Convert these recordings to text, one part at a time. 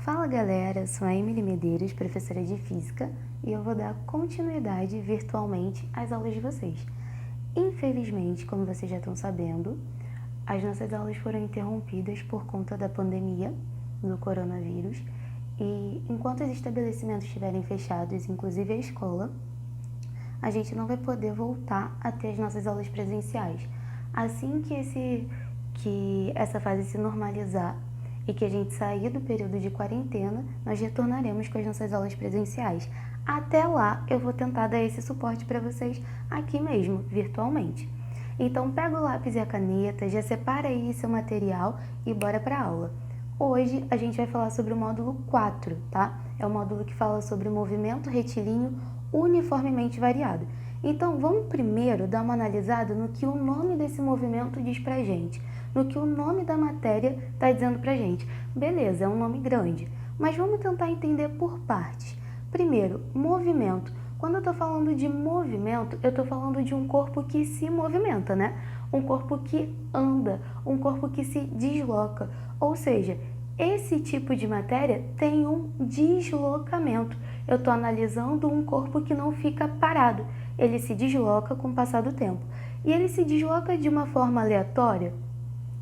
Fala galera, sou a Emily Medeiros, professora de Física, e eu vou dar continuidade virtualmente às aulas de vocês. Infelizmente, como vocês já estão sabendo, as nossas aulas foram interrompidas por conta da pandemia do coronavírus, e enquanto os estabelecimentos estiverem fechados, inclusive a escola, a gente não vai poder voltar a ter as nossas aulas presenciais. Assim que essa fase se normalizar e que a gente sair do período de quarentena, nós retornaremos com as nossas aulas presenciais. Até lá, eu vou tentar dar esse suporte para vocês aqui mesmo, virtualmente. Então, pega o lápis e a caneta, já separa aí seu material e bora para a aula. Hoje, a gente vai falar sobre o módulo 4, tá? É o módulo que fala sobre o movimento retilíneo uniformemente variado. Então, vamos primeiro dar uma analisada no que o nome desse movimento diz pra gente, no que o nome da matéria está dizendo pra gente. Beleza, é um nome grande, mas vamos tentar entender por partes. Primeiro, movimento. Quando eu estou falando de movimento, eu estou falando de um corpo que se movimenta, né? Um corpo que anda, um corpo que se desloca. Ou seja, esse tipo de matéria tem um deslocamento. Eu estou analisando um corpo que não fica parado. Ele se desloca com o passar do tempo. E ele se desloca de uma forma aleatória?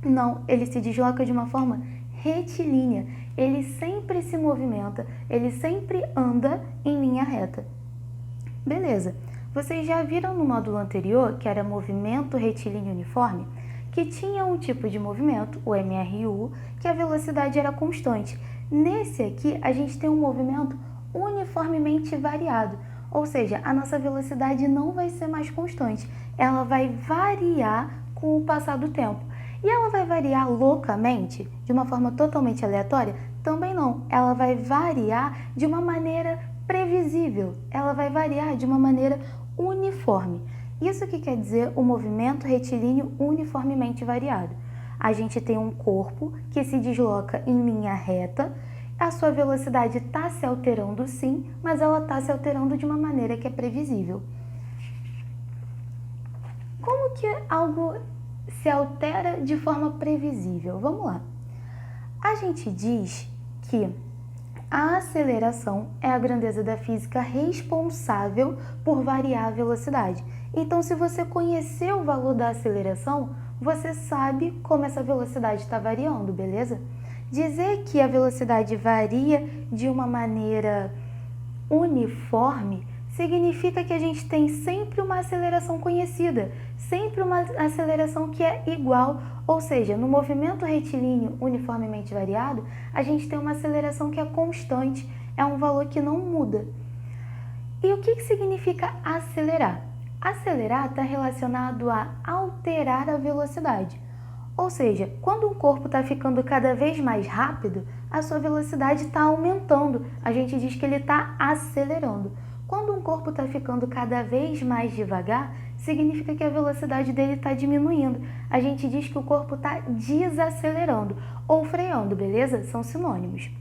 Não, ele se desloca de uma forma retilínea. Ele sempre se movimenta, ele sempre anda em linha reta. Beleza, vocês já viram no módulo anterior, que era movimento retilíneo uniforme, que tinha um tipo de movimento, o MRU, que a velocidade era constante. Nesse aqui, a gente tem um movimento uniformemente variado, ou seja, a nossa velocidade não vai ser mais constante, ela vai variar com o passar do tempo. E ela vai variar loucamente, de uma forma totalmente aleatória? Também não, ela vai variar de uma maneira previsível, ela vai variar de uma maneira uniforme. Isso que quer dizer o movimento retilíneo uniformemente variado. A gente tem um corpo que se desloca em linha reta, a sua velocidade está se alterando sim, mas ela está se alterando de uma maneira que é previsível. Como que algo se altera de forma previsível? Vamos lá. A gente diz que a aceleração é a grandeza da física responsável por variar a velocidade. Então, se você conhecer o valor da aceleração, você sabe como essa velocidade está variando, beleza? Dizer que a velocidade varia de uma maneira uniforme significa que a gente tem sempre uma aceleração conhecida, sempre uma aceleração que é igual, ou seja, no movimento retilíneo uniformemente variado, a gente tem uma aceleração que é constante, é um valor que não muda. E o que significa acelerar? Acelerar está relacionado a alterar a velocidade. Ou seja, quando um corpo está ficando cada vez mais rápido, a sua velocidade está aumentando. A gente diz que ele está acelerando. Quando um corpo está ficando cada vez mais devagar, significa que a velocidade dele está diminuindo. A gente diz que o corpo está desacelerando ou freando, beleza? São sinônimos.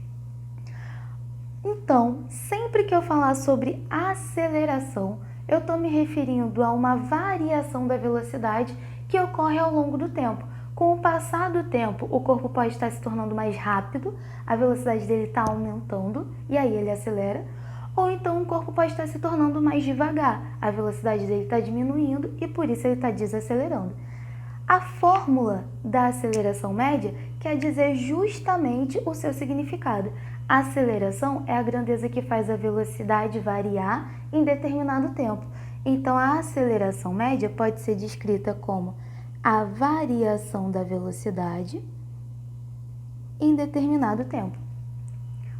Então, sempre que eu falar sobre aceleração, eu estou me referindo a uma variação da velocidade que ocorre ao longo do tempo. Com o passar do tempo, o corpo pode estar se tornando mais rápido, a velocidade dele está aumentando e aí ele acelera. Ou então o corpo pode estar se tornando mais devagar, a velocidade dele está diminuindo e por isso ele está desacelerando. A fórmula da aceleração média quer dizer justamente o seu significado. A aceleração é a grandeza que faz a velocidade variar em determinado tempo. Então, a aceleração média pode ser descrita como a variação da velocidade em determinado tempo.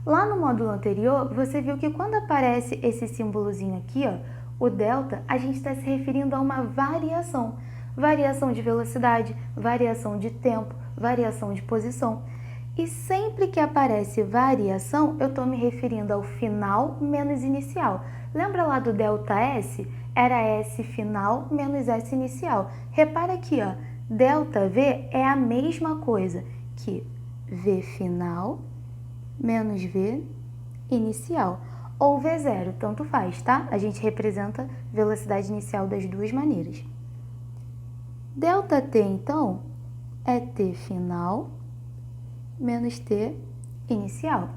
Lá no módulo anterior, você viu que quando aparece esse símbolozinho aqui, ó, o delta, a gente está se referindo a uma variação. Variação de velocidade, variação de tempo, variação de posição. E sempre que aparece variação, eu estou me referindo ao final menos inicial. Lembra lá do ΔS? Era S final menos S inicial. Repara aqui, ó, ΔV é a mesma coisa que V final menos V inicial. Ou V0, tanto faz, tá? A gente representa velocidade inicial das duas maneiras. ΔT, então, é T final menos T inicial.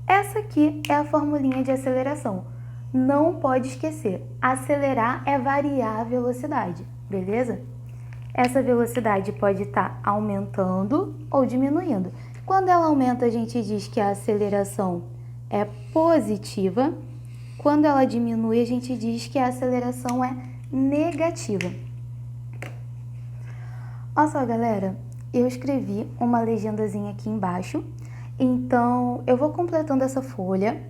Essa aqui é a formulinha de aceleração. Não pode esquecer, acelerar é variar a velocidade, beleza? Essa velocidade pode estar aumentando ou diminuindo. Quando ela aumenta, a gente diz que a aceleração é positiva. Quando ela diminui, a gente diz que a aceleração é negativa. Olha só, galera, eu escrevi uma legendazinha aqui embaixo. Então, eu vou completando essa folha,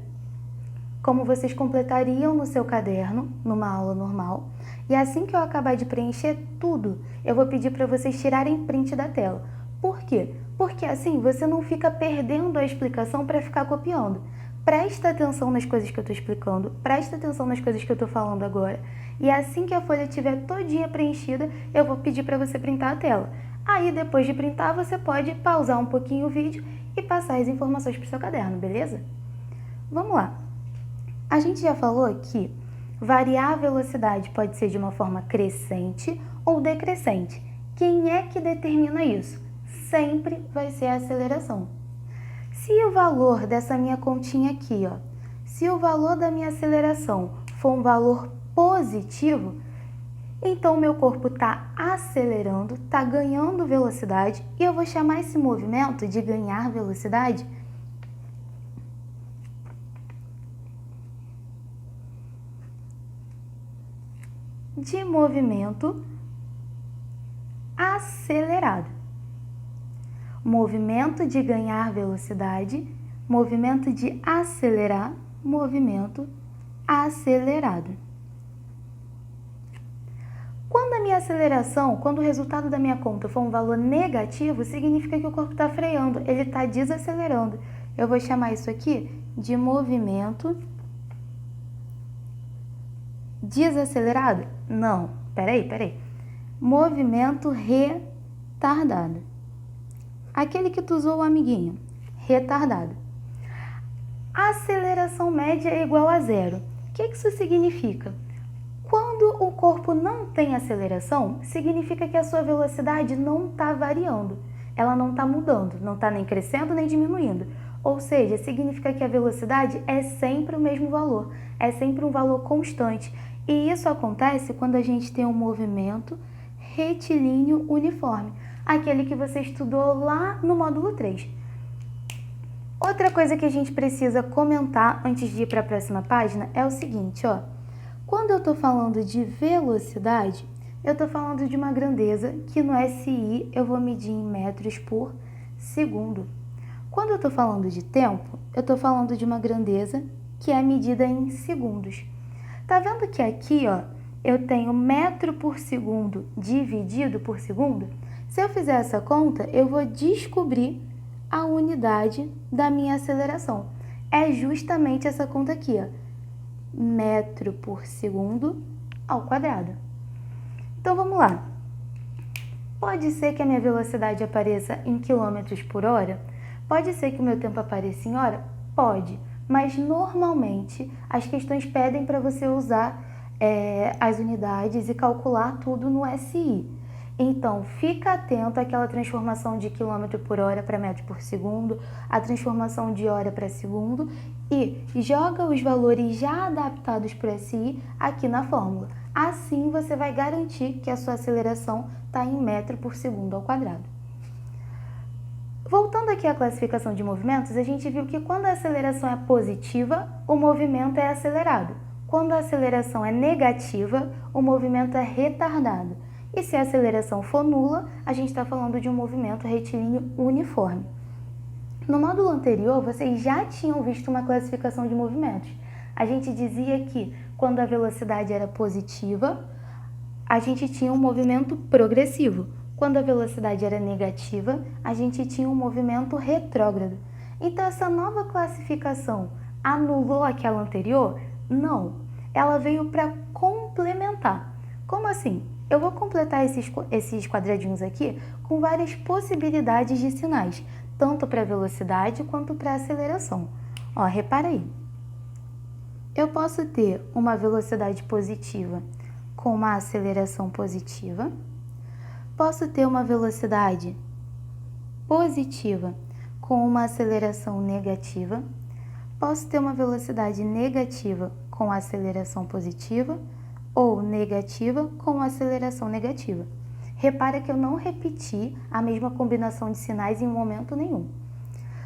como vocês completariam no seu caderno, numa aula normal. E assim que eu acabar de preencher tudo, eu vou pedir para vocês tirarem print da tela. Por quê? Porque assim você não fica perdendo a explicação para ficar copiando. Presta atenção nas coisas que eu estou explicando, presta atenção nas coisas que eu estou falando agora. E assim que a folha estiver todinha preenchida, eu vou pedir para você printar a tela. Aí, depois de printar, você pode pausar um pouquinho o vídeo e passar as informações para o seu caderno, beleza? Vamos lá. A gente já falou que variar a velocidade pode ser de uma forma crescente ou decrescente. Quem é que determina isso? Sempre vai ser a aceleração. Se o valor dessa minha continha aqui, se o valor da minha aceleração for um valor positivo, então o meu corpo está acelerando, está ganhando velocidade, e eu vou chamar esse movimento de ganhar velocidade de movimento acelerado. Movimento de ganhar velocidade, movimento de acelerar, movimento acelerado. Quando a minha aceleração, quando o resultado da minha conta for um valor negativo, significa que o corpo está freando, ele está desacelerando. Eu vou chamar isso aqui de movimento desacelerado? Não, peraí. Movimento retardado. Aquele que tu usou o amiguinho, retardado. Aceleração média é igual a zero. O que isso significa? Quando o corpo não tem aceleração, significa que a sua velocidade não está variando. Ela não está mudando, não está nem crescendo nem diminuindo. Ou seja, significa que a velocidade é sempre o mesmo valor, é sempre um valor constante. E isso acontece quando a gente tem um movimento retilíneo uniforme, aquele que você estudou lá no módulo 3. Outra coisa que a gente precisa comentar antes de ir para a próxima página é o seguinte, quando eu estou falando de velocidade, eu estou falando de uma grandeza que no SI eu vou medir em metros por segundo. Quando eu estou falando de tempo, eu estou falando de uma grandeza que é medida em segundos. Tá vendo que aqui, eu tenho metro por segundo dividido por segundo? Se eu fizer essa conta, eu vou descobrir a unidade da minha aceleração. É justamente essa conta aqui, metro por segundo ao quadrado. Então, vamos lá. Pode ser que a minha velocidade apareça em quilômetros por hora? Pode ser que o meu tempo apareça em hora? Pode. Mas, normalmente, as questões pedem para você usar as unidades e calcular tudo no SI. Então, fica atento àquela transformação de quilômetro por hora para metro por segundo, a transformação de hora para segundo, e joga os valores já adaptados para o SI aqui na fórmula. Assim, você vai garantir que a sua aceleração está em metro por segundo ao quadrado. Voltando aqui à classificação de movimentos, a gente viu que quando a aceleração é positiva, o movimento é acelerado. Quando a aceleração é negativa, o movimento é retardado. E se a aceleração for nula, a gente está falando de um movimento retilíneo uniforme. No módulo anterior, vocês já tinham visto uma classificação de movimentos. A gente dizia que quando a velocidade era positiva, a gente tinha um movimento progressivo. Quando a velocidade era negativa, a gente tinha um movimento retrógrado. Então, essa nova classificação anulou aquela anterior? Não. Ela veio para complementar. Como assim? Eu vou completar esses quadradinhos aqui com várias possibilidades de sinais, tanto para velocidade quanto para aceleração. Repara aí. Eu posso ter uma velocidade positiva com uma aceleração positiva. Posso ter uma velocidade positiva com uma aceleração negativa. Posso ter uma velocidade negativa com aceleração positiva ou negativa com aceleração negativa. Repara que eu não repeti a mesma combinação de sinais em momento nenhum.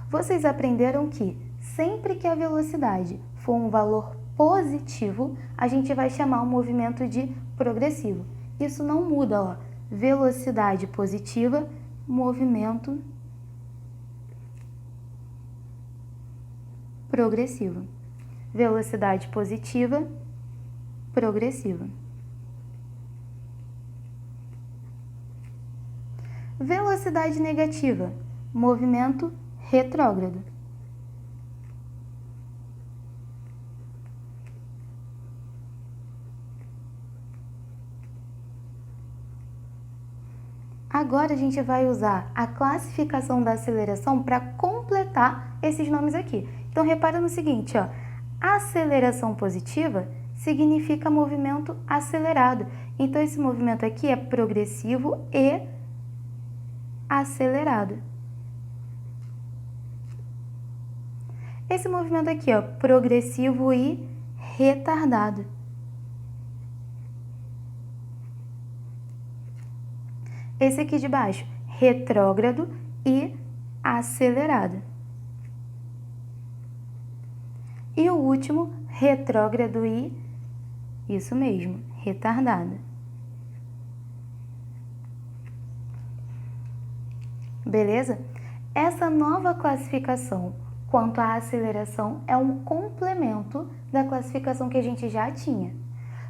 Vocês aprenderam que sempre que a velocidade for um valor positivo, a gente vai chamar o movimento de progressivo. Isso não muda, ó. Velocidade positiva, movimento progressivo. Velocidade positiva, progressiva. Velocidade negativa, movimento retrógrado. Agora a gente vai usar a classificação da aceleração para completar esses nomes aqui. Então repara no seguinte, ó, aceleração positiva significa movimento acelerado. Então esse movimento aqui é progressivo e acelerado. Esse movimento aqui, ó, progressivo e retardado. Esse aqui de baixo, retrógrado e acelerado. E o último, retrógrado e, isso mesmo, retardado. Beleza? Essa nova classificação quanto à aceleração é um complemento da classificação que a gente já tinha.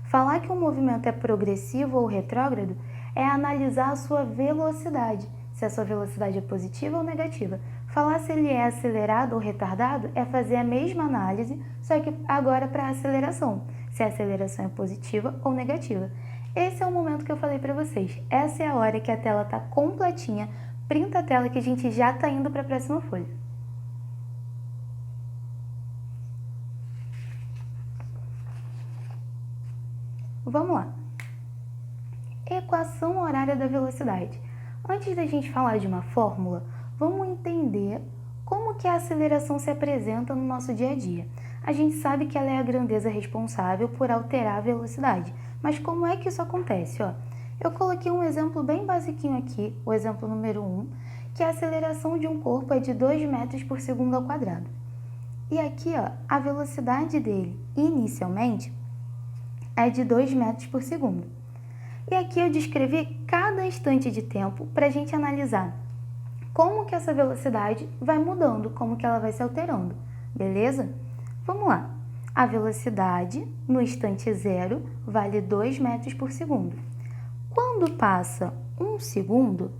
Falar que um movimento é progressivo ou retrógrado é analisar a sua velocidade, se a sua velocidade é positiva ou negativa. Falar se ele é acelerado ou retardado é fazer a mesma análise, só que agora para a aceleração, se a aceleração é positiva ou negativa. Esse é o momento que eu falei para vocês. Essa é a hora que a tela está completinha. Printa a tela que a gente já está indo para a próxima folha. Vamos lá. Equação horária da velocidade. Antes da gente falar de uma fórmula, vamos entender como que a aceleração se apresenta no nosso dia a dia. A gente sabe que ela é a grandeza responsável por alterar a velocidade, mas como é que isso acontece? Ó, eu coloquei um exemplo bem basiquinho aqui, o exemplo número 1, que a aceleração de um corpo é de 2 metros por segundo ao quadrado. E aqui, ó, a velocidade dele, inicialmente, é de 2 metros por segundo. E aqui eu descrevi cada instante de tempo para a gente analisar como que essa velocidade vai mudando, como que ela vai se alterando, beleza? Vamos lá. A velocidade no instante zero vale 2 metros por segundo. Quando passa 1 segundo,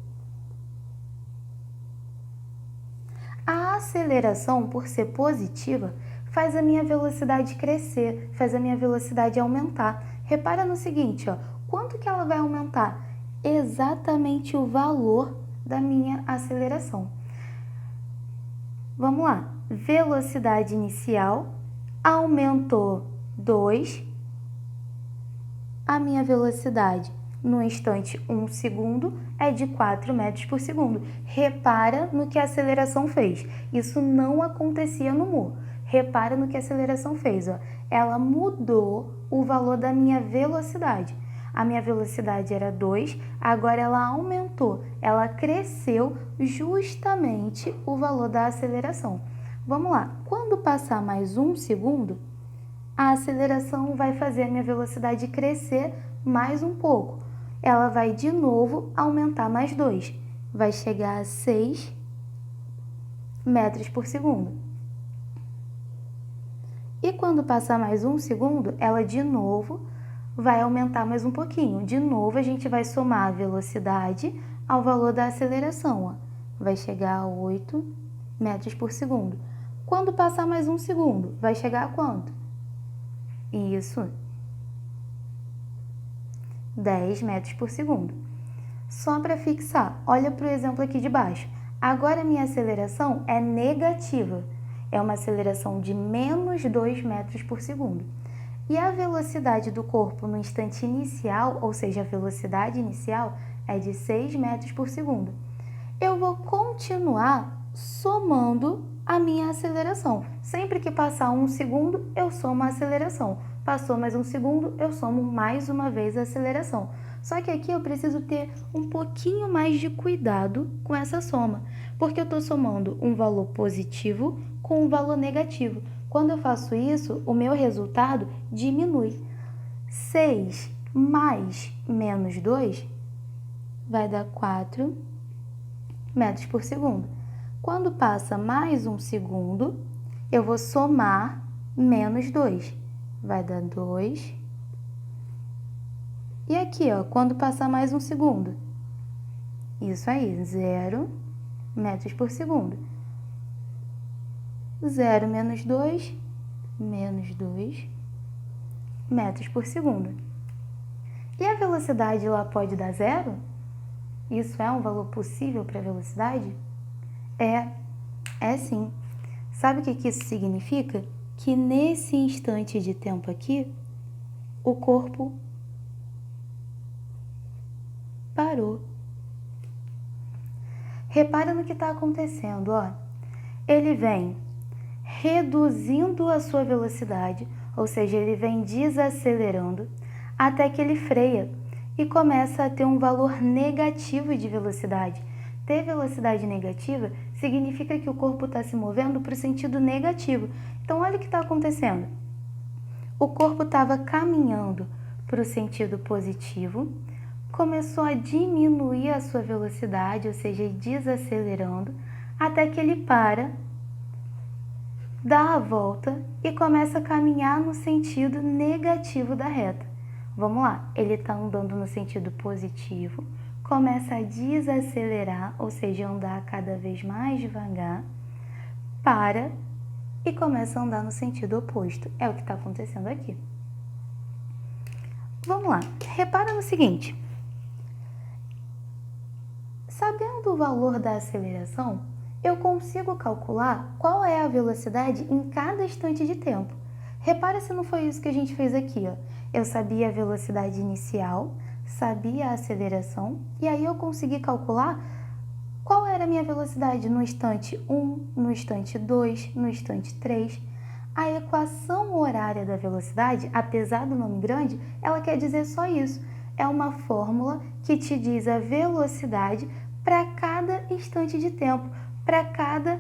a aceleração, por ser positiva, faz a minha velocidade crescer, faz a minha velocidade aumentar. Repara no seguinte, ó, quanto que ela vai aumentar? Exatamente o valor da minha aceleração. Vamos lá. Velocidade inicial aumentou 2. A minha velocidade no instante 1 segundo é de 4 metros por segundo. Repara no que a aceleração fez. Isso não acontecia no Mu. Repara no que a aceleração fez. Ó. Ela mudou o valor da minha velocidade. A minha velocidade era 2, agora ela aumentou. Ela cresceu justamente o valor da aceleração. Vamos lá. Quando passar mais 1 segundo, a aceleração vai fazer a minha velocidade crescer mais um pouco. Ela vai de novo aumentar mais 2. Vai chegar a 6 metros por segundo. E quando passar mais 1 segundo, ela de novo vai aumentar mais um pouquinho. De novo, a gente vai somar a velocidade ao valor da aceleração. Ó. Vai chegar a 8 metros por segundo. Quando passar mais 1 segundo, vai chegar a quanto? Isso. 10 metros por segundo. Só para fixar, olha para o exemplo aqui de baixo. Agora, a minha aceleração é negativa. É uma aceleração de menos 2 metros por segundo. E a velocidade do corpo no instante inicial, ou seja, a velocidade inicial, é de 6 metros por segundo. Eu vou continuar somando a minha aceleração. Sempre que passar 1 segundo, eu somo a aceleração. Passou mais 1 segundo, eu somo mais uma vez a aceleração. Só que aqui eu preciso ter um pouquinho mais de cuidado com essa soma, porque eu estou somando um valor positivo com um valor negativo. Quando eu faço isso, o meu resultado diminui. 6 mais menos 2 vai dar 4 metros por segundo. Quando passa mais 1 segundo, eu vou somar menos 2. Vai dar 2. E aqui, ó, quando passar mais 1 segundo, isso aí, 0 metros por segundo. 0 menos 2 metros por segundo. E a velocidade lá pode dar 0? Isso é um valor possível para a velocidade? É sim. Sabe o que isso significa? Que nesse instante de tempo aqui, o corpo parou. Repara no que está acontecendo, ó. Ele vem reduzindo a sua velocidade, ou seja, ele vem desacelerando, até que ele freia e começa a ter um valor negativo de velocidade. Ter velocidade negativa significa que o corpo está se movendo para o sentido negativo. Então, olha o que está acontecendo. O corpo estava caminhando para o sentido positivo, começou a diminuir a sua velocidade, ou seja, desacelerando, até que ele para, dá a volta e começa a caminhar no sentido negativo da reta. Vamos lá, ele está andando no sentido positivo, começa a desacelerar, ou seja, andar cada vez mais devagar, para e começa a andar no sentido oposto. É o que está acontecendo aqui. Vamos lá, repara no seguinte. Sabendo o valor da aceleração, eu consigo calcular qual é a velocidade em cada instante de tempo. Repara se não foi isso que a gente fez aqui, ó. Eu sabia a velocidade inicial, sabia a aceleração, e aí eu consegui calcular qual era a minha velocidade no instante 1, no instante 2, no instante 3. A equação horária da velocidade, apesar do nome grande, ela quer dizer só isso. É uma fórmula que te diz a velocidade para cada instante de tempo, para cada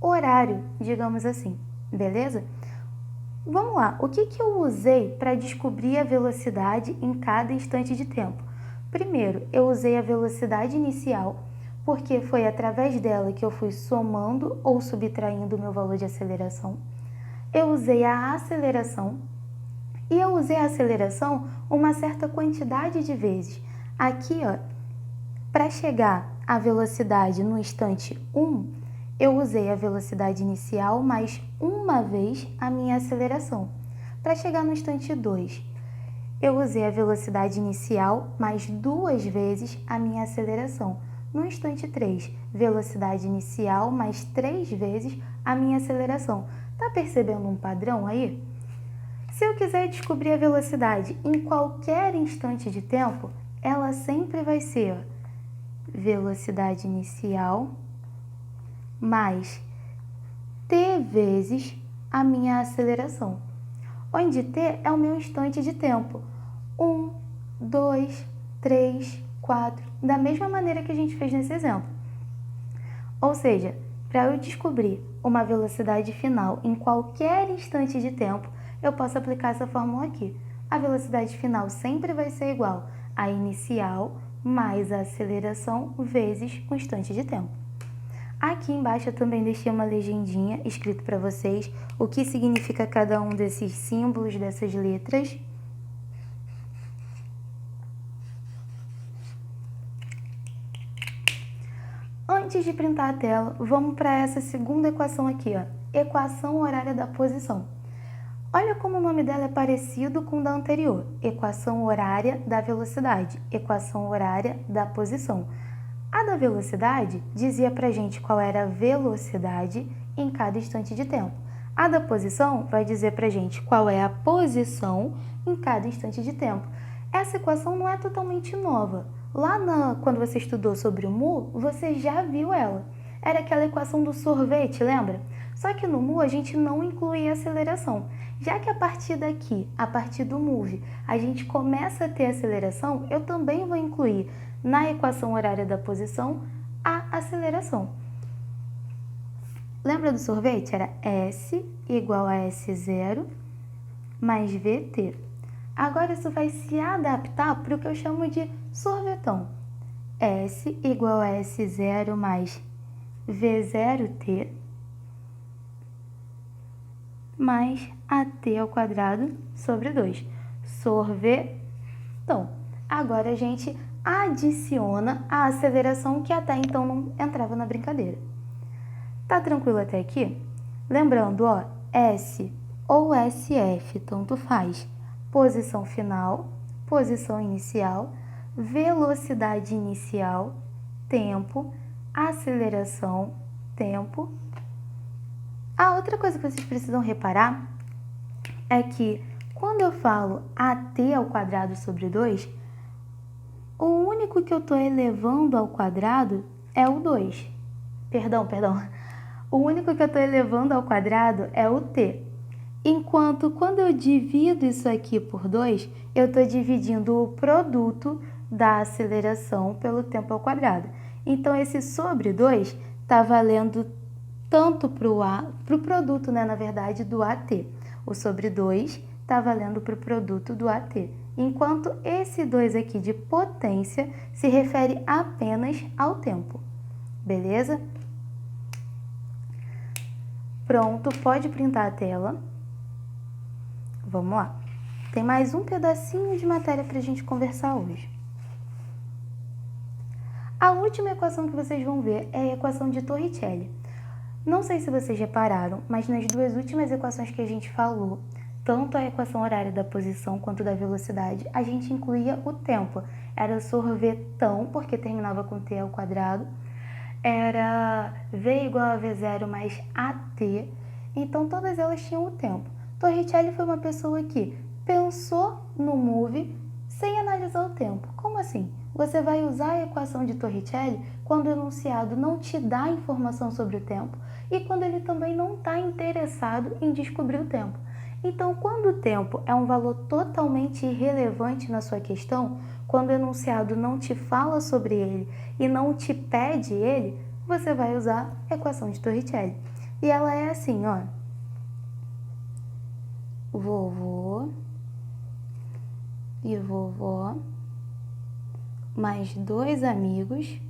horário, digamos assim, beleza? Vamos lá, o que eu usei para descobrir a velocidade em cada instante de tempo? Primeiro, eu usei a velocidade inicial, porque foi através dela que eu fui somando ou subtraindo o meu valor de aceleração. Eu usei a aceleração, e eu usei a aceleração uma certa quantidade de vezes. Aqui, ó, para chegar à velocidade no instante 1, eu usei a velocidade inicial mais uma vez a minha aceleração. Para chegar no instante 2, eu usei a velocidade inicial mais 2 vezes a minha aceleração. No instante 3, velocidade inicial mais 3 vezes a minha aceleração. Tá percebendo um padrão aí? Se eu quiser descobrir a velocidade em qualquer instante de tempo, ela sempre vai ser velocidade inicial mais t vezes a minha aceleração, onde t é o meu instante de tempo. 1, 2, 3, 4, da mesma maneira que a gente fez nesse exemplo. Ou seja, para eu descobrir uma velocidade final em qualquer instante de tempo, eu posso aplicar essa fórmula aqui. A velocidade final sempre vai ser igual a inicial mais a aceleração vezes o instante de tempo. Aqui embaixo eu também deixei uma legendinha escrito para vocês o que significa cada um desses símbolos, dessas letras. Antes de printar a tela, vamos para essa segunda equação aqui, ó, equação horária da posição. Olha como o nome dela é parecido com o da anterior, equação horária da velocidade, equação horária da posição. A da velocidade dizia pra gente qual era a velocidade em cada instante de tempo. A da posição vai dizer pra gente qual é a posição em cada instante de tempo. Essa equação não é totalmente nova. Lá quando você estudou sobre o mu, você já viu ela. Era aquela equação do sorvete, lembra? Só que no mu a gente não inclui a aceleração. Já que a partir daqui, a partir do move, a gente começa a ter aceleração, eu também vou incluir na equação horária da posição a aceleração. Lembra do sorvete? Era S igual a S0 mais VT. Agora isso vai se adaptar para o que eu chamo de sorvetão. S igual a S0 mais V0T mais AT ao quadrado sobre 2. Sorvetão. Agora a gente adiciona a aceleração que até então não entrava na brincadeira. Tá tranquilo até aqui? Lembrando, ó, S ou SF, tanto faz. Posição final, posição inicial, velocidade inicial, tempo, aceleração, tempo. A outra coisa que vocês precisam reparar é que quando eu falo AT ao quadrado sobre 2, o único que eu estou elevando ao quadrado é o 2. Perdão. O único que eu estou elevando ao quadrado é o t. Enquanto quando eu divido isso aqui por 2, eu estou dividindo o produto da aceleração pelo tempo ao quadrado. Então, esse sobre 2 está valendo tanto para o produto, né, na verdade, do AT. O sobre 2 está valendo para o produto do AT. Enquanto esse 2 aqui de potência se refere apenas ao tempo. Beleza? Pronto, pode printar a tela. Vamos lá. Tem mais um pedacinho de matéria para a gente conversar hoje. A última equação que vocês vão ver é a equação de Torricelli. Não sei se vocês repararam, mas nas duas últimas equações que a gente falou, tanto a equação horária da posição quanto da velocidade, a gente incluía o tempo. Era sorvetão, porque terminava com t ao quadrado. Era V igual a V0 mais AT. Então, todas elas tinham o tempo. Torricelli foi uma pessoa que pensou no move sem analisar o tempo. Como assim? Você vai usar a equação de Torricelli quando o enunciado não te dá informação sobre o tempo e quando ele também não está interessado em descobrir o tempo. Então, quando o tempo é um valor totalmente irrelevante na sua questão, quando o enunciado não te fala sobre ele e não te pede ele, você vai usar a equação de Torricelli. E ela é assim, ó. Vovô e vovó mais 2 amigos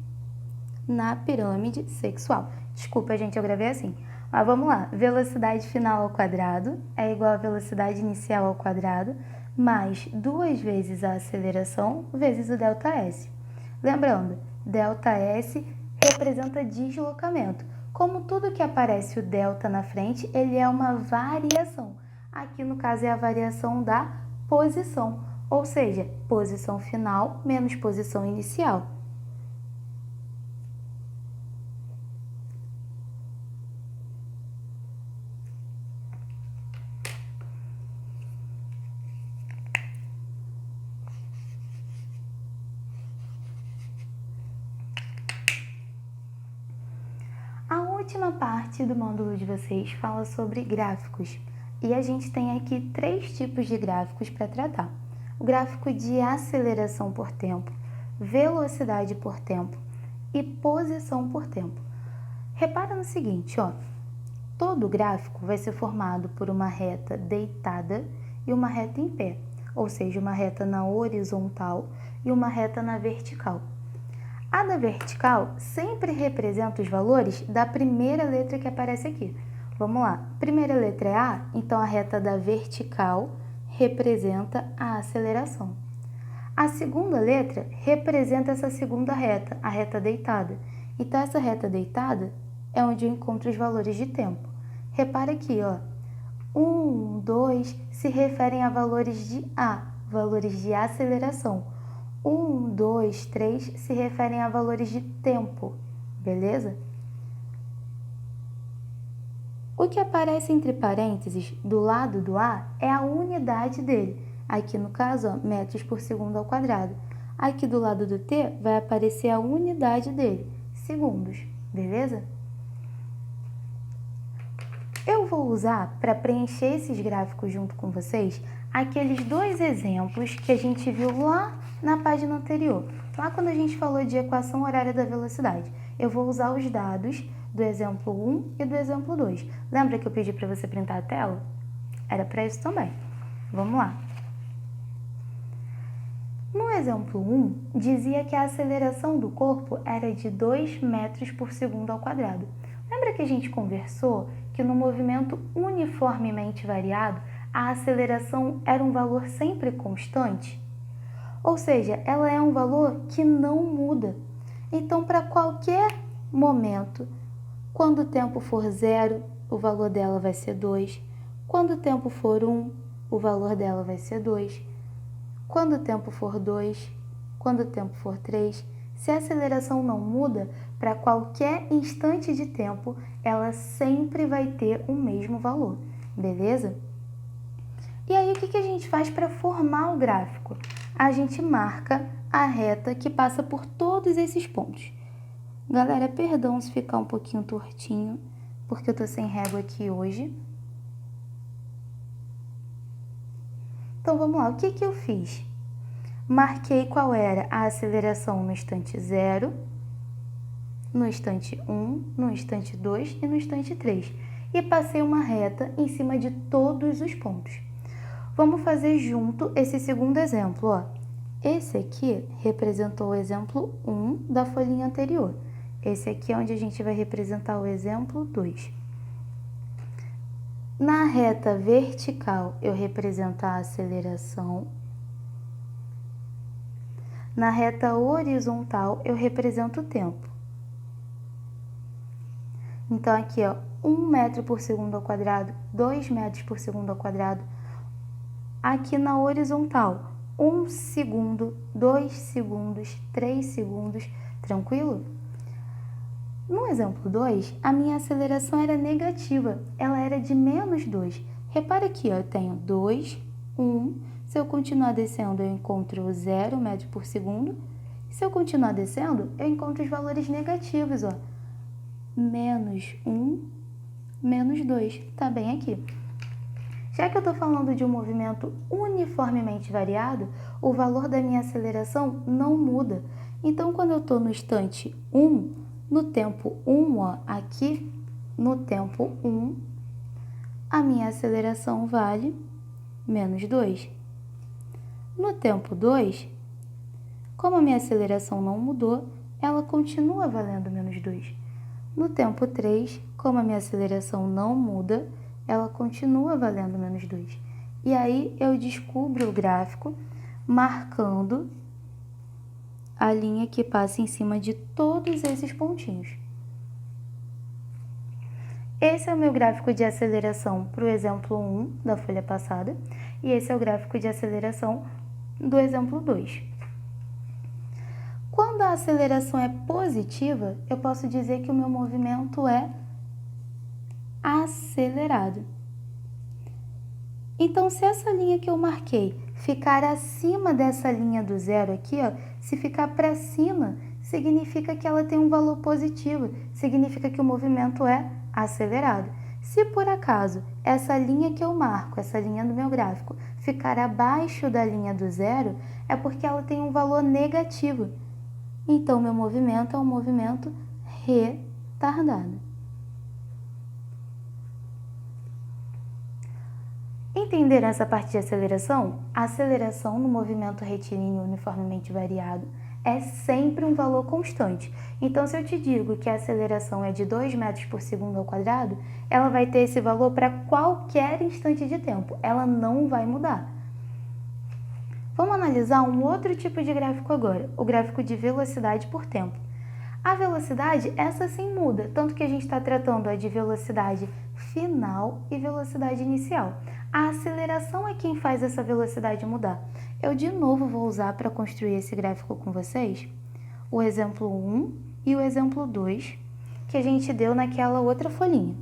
na pirâmide sexual. Desculpa, gente, eu gravei assim. Mas vamos lá. Velocidade final ao quadrado é igual a velocidade inicial ao quadrado mais 2 vezes a aceleração vezes o ΔS. Lembrando, ΔS representa deslocamento. Como tudo que aparece o delta na frente, ele é uma variação. Aqui, no caso, é a variação da posição, ou seja, posição final menos posição inicial. A última parte do módulo de vocês fala sobre gráficos. E a gente tem aqui 3 tipos de gráficos para tratar. O gráfico de aceleração por tempo, velocidade por tempo e posição por tempo. Repara no seguinte, ó. Todo gráfico vai ser formado por uma reta deitada e uma reta em pé, ou seja, uma reta na horizontal e uma reta na vertical. A da vertical sempre representa os valores da primeira letra que aparece aqui. Vamos lá, primeira letra é A, então a reta da vertical representa a aceleração. A segunda letra representa essa segunda reta, a reta deitada. Então essa reta deitada é onde eu encontro os valores de tempo. Repara aqui, ó, 1, 2 se referem a valores de A, valores de aceleração. 1, 2, 3 se referem a valores de tempo, beleza? O que aparece entre parênteses do lado do A é a unidade dele. Aqui no caso, ó, metros por segundo ao quadrado. Aqui do lado do T vai aparecer a unidade dele, segundos, beleza? Eu vou usar para preencher esses gráficos junto com vocês aqueles dois exemplos que a gente viu lá na página anterior, lá quando a gente falou de equação horária da velocidade. Eu vou usar os dados do exemplo 1 e do exemplo 2. Lembra que eu pedi para você printar a tela? Era para isso também. Vamos lá. No exemplo 1, dizia que a aceleração do corpo era de 2 metros por segundo ao quadrado. Lembra que a gente conversou que no movimento uniformemente variado, a aceleração era um valor sempre constante? Ou seja, ela é um valor que não muda. Então, para qualquer momento, quando o tempo for 0, o valor dela vai ser 2. Quando o tempo for 1, o valor dela vai ser 2. Quando o tempo for 2, quando o tempo for 3, se a aceleração não muda, para qualquer instante de tempo, ela sempre vai ter o mesmo valor, beleza? E aí, o que a gente faz para formar o gráfico? A gente marca a reta que passa por todos esses pontos. Galera, perdão se ficar um pouquinho tortinho, porque eu tô sem régua aqui hoje. Então, vamos lá. O que eu fiz? Marquei qual era a aceleração no instante 0, no instante 1, no instante 2 e no instante 3. E passei uma reta em cima de todos os pontos. Vamos fazer junto esse segundo exemplo, ó. Esse aqui representou o exemplo 1 da folhinha anterior. Esse aqui é onde a gente vai representar o exemplo 2. Na reta vertical, eu represento a aceleração. Na reta horizontal, eu represento o tempo. Então, aqui, ó, 1 metro por segundo ao quadrado, 2 metros por segundo ao quadrado. Aqui na horizontal, 1 segundo, 2 segundos, 3 segundos, tranquilo? No exemplo 2, a minha aceleração era negativa, ela era de menos 2. Repara aqui, ó, eu tenho 2, 1, se eu continuar descendo eu encontro 0 metro por segundo, se eu continuar descendo eu encontro os valores negativos, ó, menos 1, menos 2, tá bem aqui. Já que eu estou falando de um movimento uniformemente variado, o valor da minha aceleração não muda. Então, quando eu estou no instante 1, no tempo 1, ó, aqui, no tempo 1, a minha aceleração vale menos 2. No tempo 2, como a minha aceleração não mudou, ela continua valendo menos 2. No tempo 3, como a minha aceleração não muda, ela continua valendo menos 2. E aí eu descubro o gráfico marcando a linha que passa em cima de todos esses pontinhos. Esse é o meu gráfico de aceleração para o exemplo 1 da folha passada e esse é o gráfico de aceleração do exemplo 2. Quando a aceleração é positiva, eu posso dizer que o meu movimento é acelerado. Então, se essa linha que eu marquei ficar acima dessa linha do zero aqui, ó, se ficar para cima, significa que ela tem um valor positivo, significa que o movimento é acelerado. Se por acaso essa linha que eu marco, essa linha do meu gráfico, ficar abaixo da linha do zero, é porque ela tem um valor negativo. Então, meu movimento é um movimento retardado. Entenderam essa parte de aceleração? A aceleração no movimento retilíneo uniformemente variado é sempre um valor constante. Então, se eu te digo que a aceleração é de 2 metros por segundo ao quadrado, ela vai ter esse valor para qualquer instante de tempo. Ela não vai mudar. Vamos analisar um outro tipo de gráfico agora, o gráfico de velocidade por tempo. A velocidade, essa sim muda, tanto que a gente está tratando de velocidade final e velocidade inicial. A aceleração é quem faz essa velocidade mudar. Eu de novo vou usar para construir esse gráfico com vocês o exemplo 1 e o exemplo 2 que a gente deu naquela outra folhinha.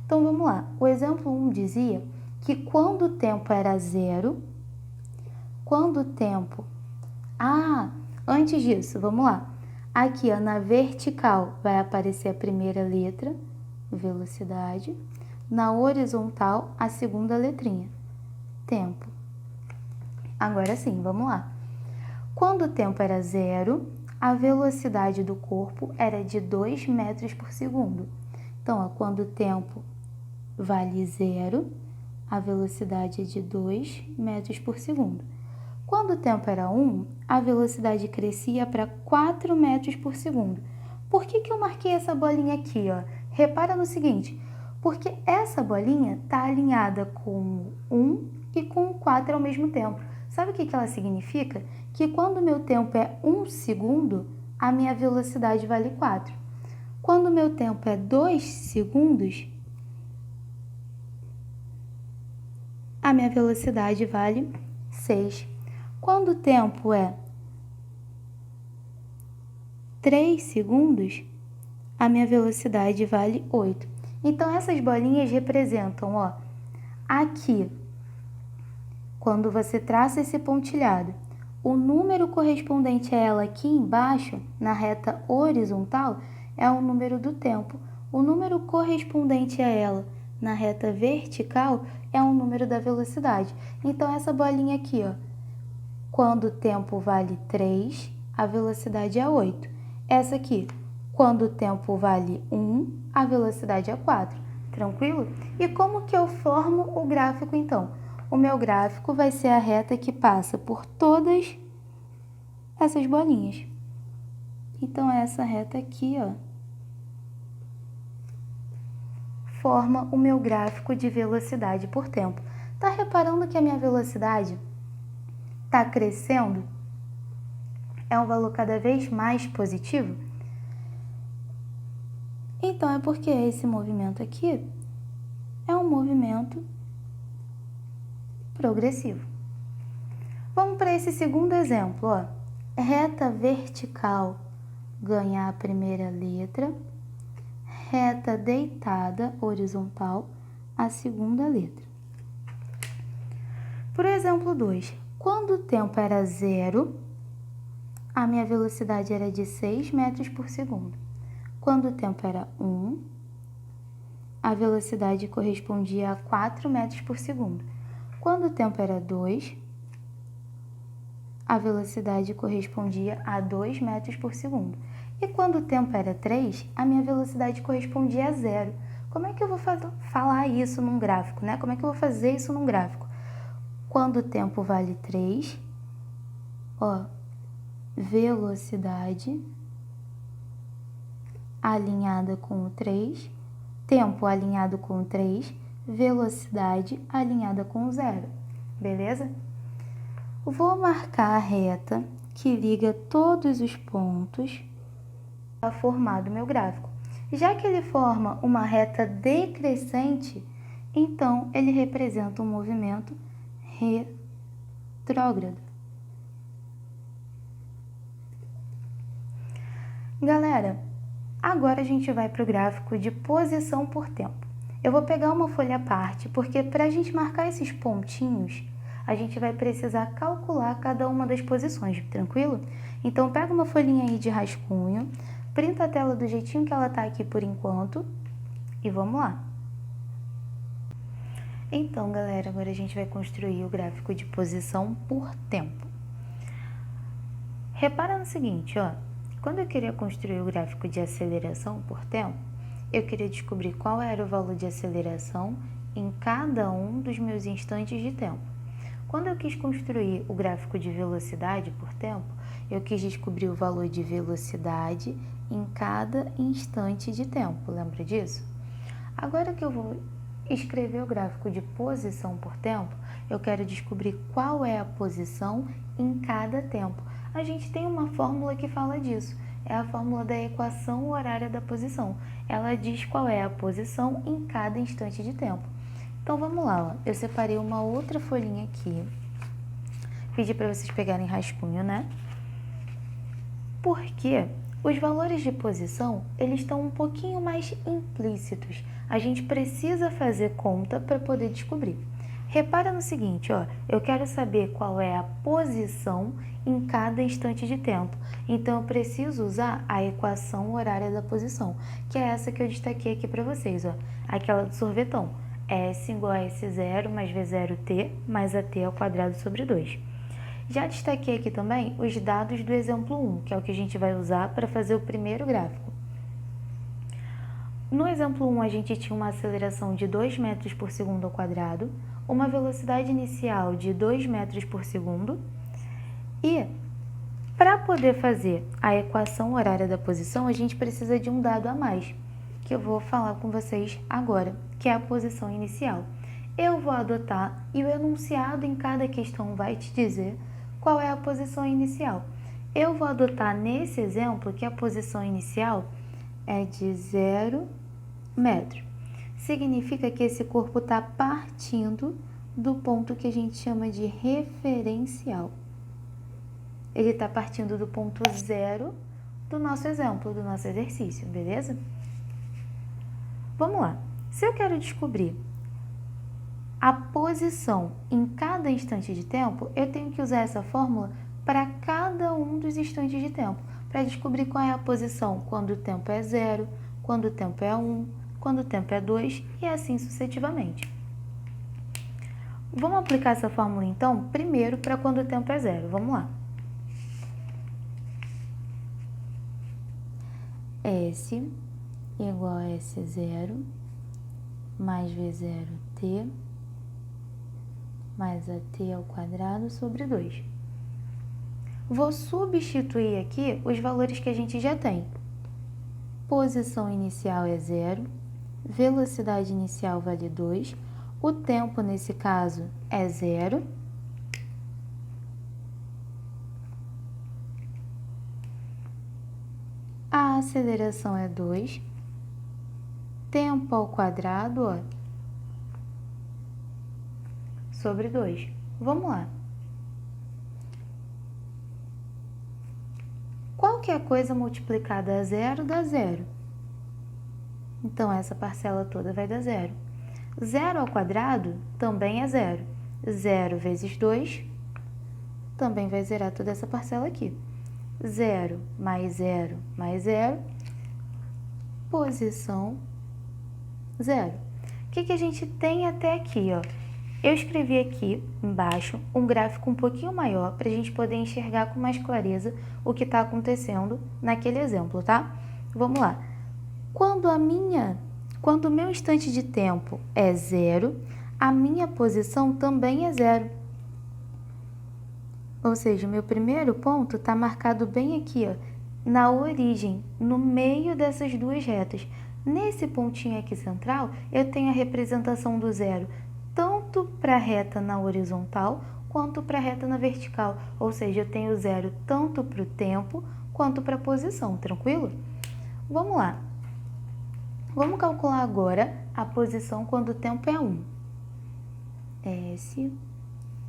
Então vamos lá, o exemplo 1 dizia que quando o tempo era 0, quando o tempo... antes disso, vamos lá. Aqui, ó, na vertical vai aparecer a primeira letra, velocidade. Na horizontal, a segunda letrinha. Tempo. Agora sim, vamos lá. Quando o tempo era 0, a velocidade do corpo era de 2 metros por segundo. Então, ó, quando o tempo vale 0, a velocidade é de 2 metros por segundo. Quando o tempo era 1, a velocidade crescia para 4 metros por segundo. Por que eu marquei essa bolinha aqui, ó? Repara no seguinte, porque essa bolinha está alinhada com 1 e com 4 ao mesmo tempo. Sabe o que ela significa? Que quando o meu tempo é 1 segundo, a minha velocidade vale 4. Quando o meu tempo é 2 segundos, a minha velocidade vale 6. Quando o tempo é 3 segundos, a minha velocidade vale 8. Então, essas bolinhas representam, ó, aqui, quando você traça esse pontilhado, o número correspondente a ela aqui embaixo, na reta horizontal, é o número do tempo. O número correspondente a ela na reta vertical é o número da velocidade. Então, essa bolinha aqui, ó, quando o tempo vale 3, a velocidade é 8. Essa aqui, quando o tempo vale 1, a velocidade é 4. Tranquilo? E como que eu formo o gráfico, então? O meu gráfico vai ser a reta que passa por todas essas bolinhas. Então, essa reta aqui, ó, forma o meu gráfico de velocidade por tempo. Tá reparando que a minha velocidade tá crescendo? É um valor cada vez mais positivo? Então, é porque esse movimento aqui é um movimento progressivo. Vamos para esse segundo exemplo, ó. Reta vertical ganha a primeira letra, reta deitada horizontal a segunda letra. Por exemplo 2, quando o tempo era 0, a minha velocidade era de 6 metros por segundo. Quando o tempo era 1, a velocidade correspondia a 4 metros por segundo. Quando o tempo era 2, a velocidade correspondia a 2 metros por segundo. E quando o tempo era 3, a minha velocidade correspondia a 0. Como é que eu vou falar isso num gráfico, né? Como é que eu vou fazer isso num gráfico? Quando o tempo vale 3, ó, velocidade alinhada com o 3, tempo alinhado com o 3, velocidade alinhada com o 0, beleza? Vou marcar a reta que liga todos os pontos para formar o meu gráfico. Já que ele forma uma reta decrescente, então ele representa um movimento retrógrado. Galera, agora a gente vai para o gráfico de posição por tempo. Eu vou pegar uma folha à parte, porque para a gente marcar esses pontinhos, a gente vai precisar calcular cada uma das posições, tranquilo? Então, pega uma folhinha aí de rascunho, printa a tela do jeitinho que ela tá aqui por enquanto e vamos lá. Então, galera, agora a gente vai construir o gráfico de posição por tempo. Repara no seguinte, ó. Quando eu queria construir o gráfico de aceleração por tempo, eu queria descobrir qual era o valor de aceleração em cada um dos meus instantes de tempo. Quando eu quis construir o gráfico de velocidade por tempo, eu quis descobrir o valor de velocidade em cada instante de tempo, lembra disso? Agora que eu vou escrever o gráfico de posição por tempo, eu quero descobrir qual é a posição em cada tempo. A gente tem uma fórmula que fala disso, é a fórmula da equação horária da posição. Ela diz qual é a posição em cada instante de tempo. Então vamos lá, ó. Eu separei uma outra folhinha aqui, pedi para vocês pegarem rascunho, né? Porque os valores de posição, eles estão um pouquinho mais implícitos. A gente precisa fazer conta para poder descobrir. Repara no seguinte, ó, eu quero saber qual é a posição em cada instante de tempo. Então, eu preciso usar a equação horária da posição, que é essa que eu destaquei aqui para vocês, ó, aquela do sorvetão. S igual a S0 mais V0t mais AT ao quadrado sobre 2. Já destaquei aqui também os dados do exemplo 1, que é o que a gente vai usar para fazer o primeiro gráfico. No exemplo 1, a gente tinha uma aceleração de 2 metros por segundo ao quadrado, uma velocidade inicial de 2 metros por segundo e, para poder fazer a equação horária da posição, a gente precisa de um dado a mais, que eu vou falar com vocês agora, que é a posição inicial. Eu vou adotar e o enunciado em cada questão vai te dizer qual é a posição inicial. Eu vou adotar nesse exemplo que a posição inicial é de 0 metro. Significa que esse corpo está partindo do ponto que a gente chama de referencial. Ele está partindo do ponto 0 do nosso exemplo, do nosso exercício, beleza? Vamos lá. Se eu quero descobrir a posição em cada instante de tempo, eu tenho que usar essa fórmula para cada um dos instantes de tempo, para descobrir qual é a posição quando o tempo é 0, quando o tempo é 1, quando o tempo é 2 e assim sucessivamente. Vamos aplicar essa fórmula então, primeiro para quando o tempo é 0. Vamos lá. S igual a S0 mais V0t mais AT ao quadrado sobre 2. Vou substituir aqui os valores que a gente já tem. Posição inicial é 0, velocidade inicial vale 2, o tempo nesse caso é 0, a aceleração é 2, tempo ao quadrado, ó, sobre 2. Vamos lá. Qualquer coisa multiplicada a 0 dá 0. Então, essa parcela toda vai dar 0. 0 ao quadrado também é 0. 0 vezes 2 também vai zerar toda essa parcela aqui. 0 mais 0 mais 0, posição 0. O que a gente tem até aqui, ó? Eu escrevi aqui embaixo um gráfico um pouquinho maior para a gente poder enxergar com mais clareza o que está acontecendo naquele exemplo, tá? Vamos lá. Quando o meu instante de tempo é 0, a minha posição também é 0. Ou seja, o meu primeiro ponto está marcado bem aqui, ó, na origem, no meio dessas duas retas. Nesse pontinho aqui central, eu tenho a representação do 0, tanto para a reta na horizontal, quanto para a reta na vertical. Ou seja, eu tenho 0 tanto para o tempo, quanto para a posição, tranquilo? Vamos lá. Vamos calcular agora a posição quando o tempo é 1. S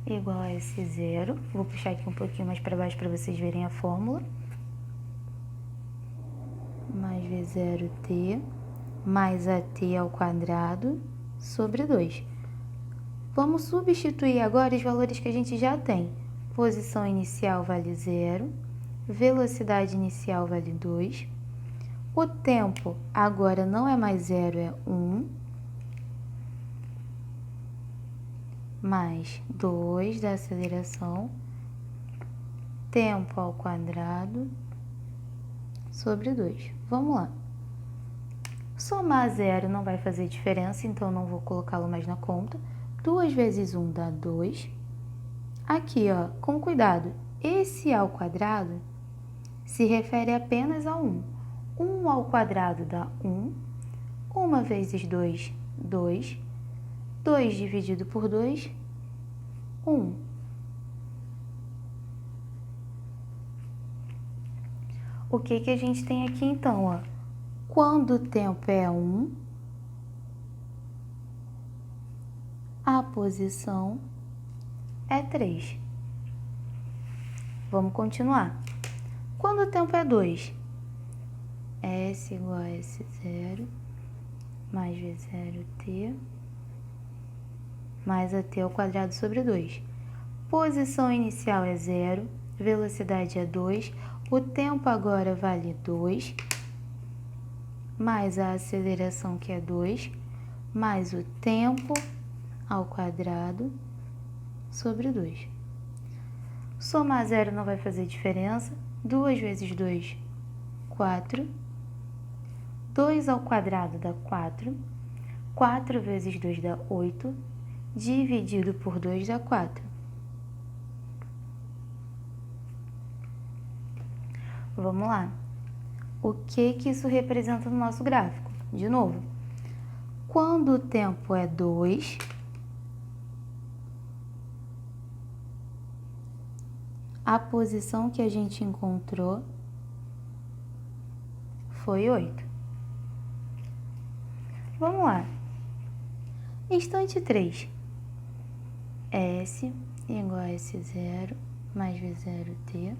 igual a S0. Vou puxar aqui um pouquinho mais para baixo para vocês verem a fórmula. Mais V0t mais AT ao quadrado sobre 2. Vamos substituir agora os valores que a gente já tem. Posição inicial vale 0, velocidade inicial vale 2, o tempo agora não é mais 0, é 1, mais 2 da aceleração, tempo ao quadrado sobre 2. Vamos lá. Somar 0 não vai fazer diferença, então não vou colocá-lo mais na conta. 2 vezes 1 dá 2. Aqui, ó, com cuidado, esse ao quadrado se refere apenas a 1. 1 ao quadrado dá 1. 1 vezes 2, 2. 2 dividido por 2, 1. O que a gente tem aqui então, ó? Quando o tempo é 1, a posição é 3. Vamos continuar. Quando o tempo é 2, S igual a S0 mais V0t mais at ao quadrado sobre 2. Posição inicial é 0, velocidade é 2, o tempo agora vale 2, mais a aceleração que é 2, mais o tempo ao quadrado sobre 2. Somar 0 não vai fazer diferença. 2 vezes 2, 4. 2 ao quadrado dá 4. 4 vezes 2 dá 8. Dividido por 2 dá 4. Vamos lá. O que isso representa no nosso gráfico? De novo, quando o tempo é 2, a posição que a gente encontrou foi 8. Vamos lá. Instante 3. S igual a S0 mais V0t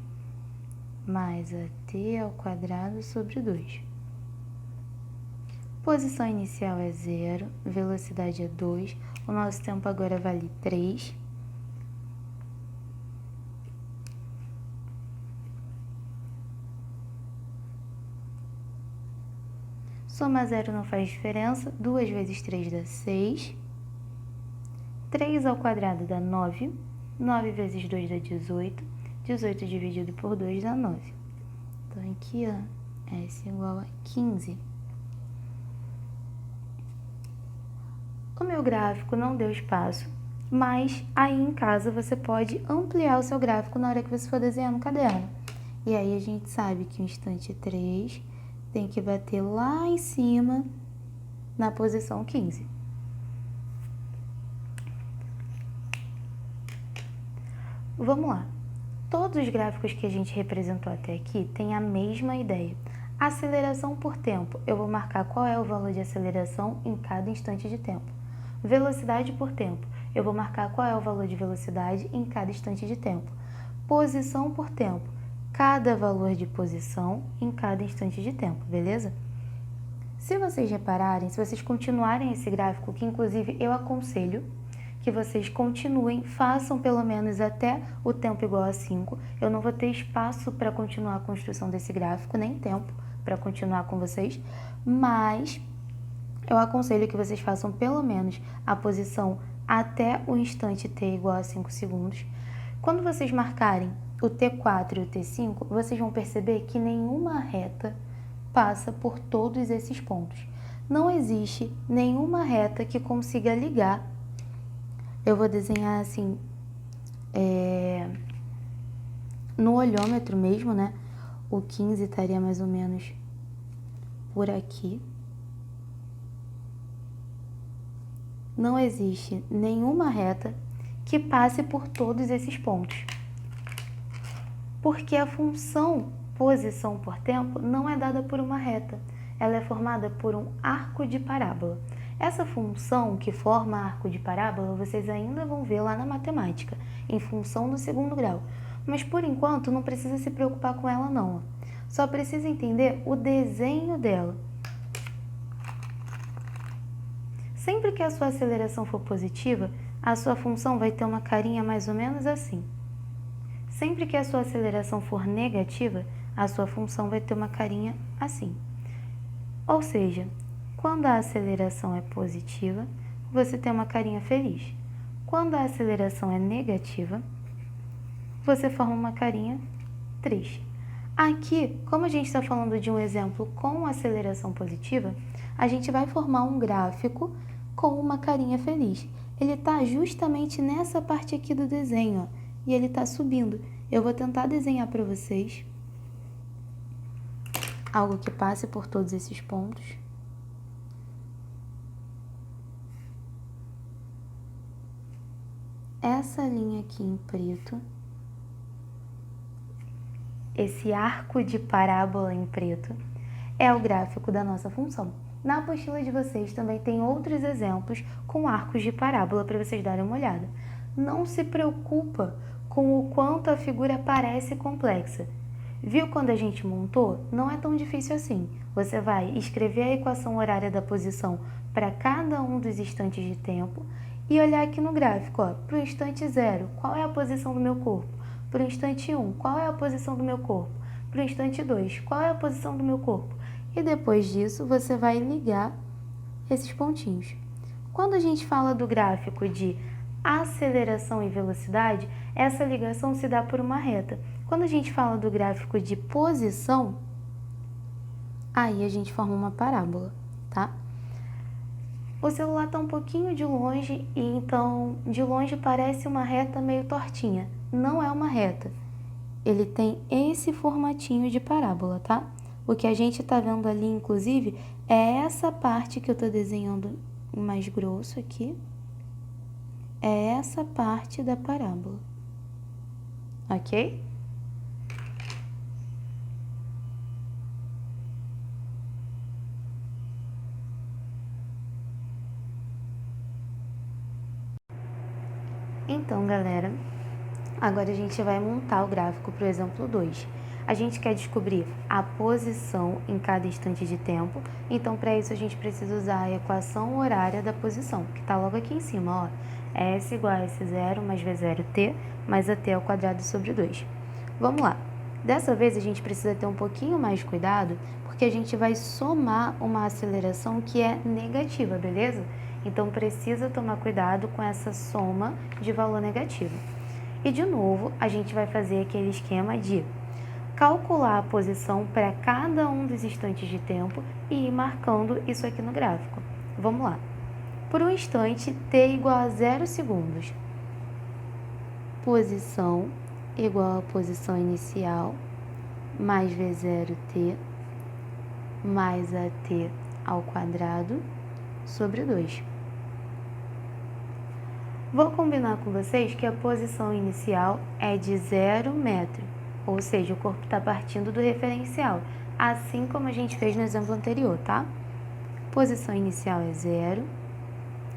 mais a t ao quadrado sobre 2. Posição inicial é 0, velocidade é 2, o nosso tempo agora vale 3. Somar 0 não faz diferença, 2 vezes 3 dá 6. 3 ao quadrado dá 9, 9 vezes 2 dá 18, 18 dividido por 2 dá 9. Então, aqui, ó, S igual a 15. O meu gráfico não deu espaço, mas aí em casa você pode ampliar o seu gráfico na hora que você for desenhar no caderno. E aí a gente sabe que o instante 3 tem que bater lá em cima na posição 15. Vamos lá. Todos os gráficos que a gente representou até aqui têm a mesma ideia. Aceleração por tempo, eu vou marcar qual é o valor de aceleração em cada instante de tempo. Velocidade por tempo, eu vou marcar qual é o valor de velocidade em cada instante de tempo. Posição por tempo, cada valor de posição em cada instante de tempo, beleza? Se vocês repararem, se vocês continuarem esse gráfico, que inclusive eu aconselho que vocês continuem, façam pelo menos até o tempo igual a 5. Eu não vou ter espaço para continuar a construção desse gráfico, nem tempo para continuar com vocês, mas eu aconselho que vocês façam pelo menos a posição até o instante t igual a 5 segundos. Quando vocês marcarem o T4 e o T5, vocês vão perceber que nenhuma reta passa por todos esses pontos. Não existe nenhuma reta que consiga ligar. Eu vou desenhar assim, no olhômetro mesmo, né? O 15 estaria mais ou menos por aqui. Não existe nenhuma reta que passe por todos esses pontos. Porque a função posição por tempo não é dada por uma reta, ela é formada por um arco de parábola. Essa função que forma arco de parábola, vocês ainda vão ver lá na matemática, em função do segundo grau. Mas por enquanto não precisa se preocupar com ela não, só precisa entender o desenho dela. Sempre que a sua aceleração for positiva, a sua função vai ter uma carinha mais ou menos assim. Sempre que a sua aceleração for negativa, a sua função vai ter uma carinha assim. Ou seja, quando a aceleração é positiva, você tem uma carinha feliz. Quando a aceleração é negativa, você forma uma carinha triste. Aqui, como a gente está falando de um exemplo com aceleração positiva, a gente vai formar um gráfico com uma carinha feliz. Ele está justamente nessa parte aqui do desenho, ó, e ele está subindo. Eu vou tentar desenhar para vocês algo que passe por todos esses pontos. Essa linha aqui em preto, esse arco de parábola em preto, é o gráfico da nossa função. Na apostila de vocês também tem outros exemplos com arcos de parábola para vocês darem uma olhada. Não se preocupa com o quanto a figura parece complexa. Viu quando a gente montou? Não é tão difícil assim. Você vai escrever a equação horária da posição para cada um dos instantes de tempo e olhar aqui no gráfico, para o instante 0, qual é a posição do meu corpo? Para o instante 1, qual é a posição do meu corpo? Para o instante 2, qual é a posição do meu corpo? E depois disso, você vai ligar esses pontinhos. Quando a gente fala do gráfico de aceleração e velocidade, essa ligação se dá por uma reta. Quando a gente fala do gráfico de posição, aí a gente forma uma parábola, tá? O celular está um pouquinho de longe e então de longe parece uma reta meio tortinha. Não é uma reta. Ele tem esse formatinho de parábola, tá? O que a gente está vendo ali, inclusive, é essa parte que eu estou desenhando mais grosso aqui. É essa parte da parábola, ok? Então, galera, agora a gente vai montar o gráfico para o exemplo 2. A gente quer descobrir a posição em cada instante de tempo, então para isso a gente precisa usar a equação horária da posição, que está logo aqui em cima, ó. S igual a S0 mais V0t mais AT ao quadrado sobre 2. Vamos lá. Dessa vez a gente precisa ter um pouquinho mais de cuidado, porque a gente vai somar uma aceleração que é negativa, beleza? Então precisa tomar cuidado com essa soma de valor negativo. E de novo, a gente vai fazer aquele esquema de calcular a posição para cada um dos instantes de tempo e ir marcando isso aqui no gráfico. Vamos lá. Por um instante, t igual a 0 segundos. Posição igual a posição inicial mais V0t mais AT ao quadrado sobre 2. Vou combinar com vocês que a posição inicial é de 0 metro, ou seja, o corpo está partindo do referencial, assim como a gente fez no exemplo anterior, tá? Posição inicial é 0,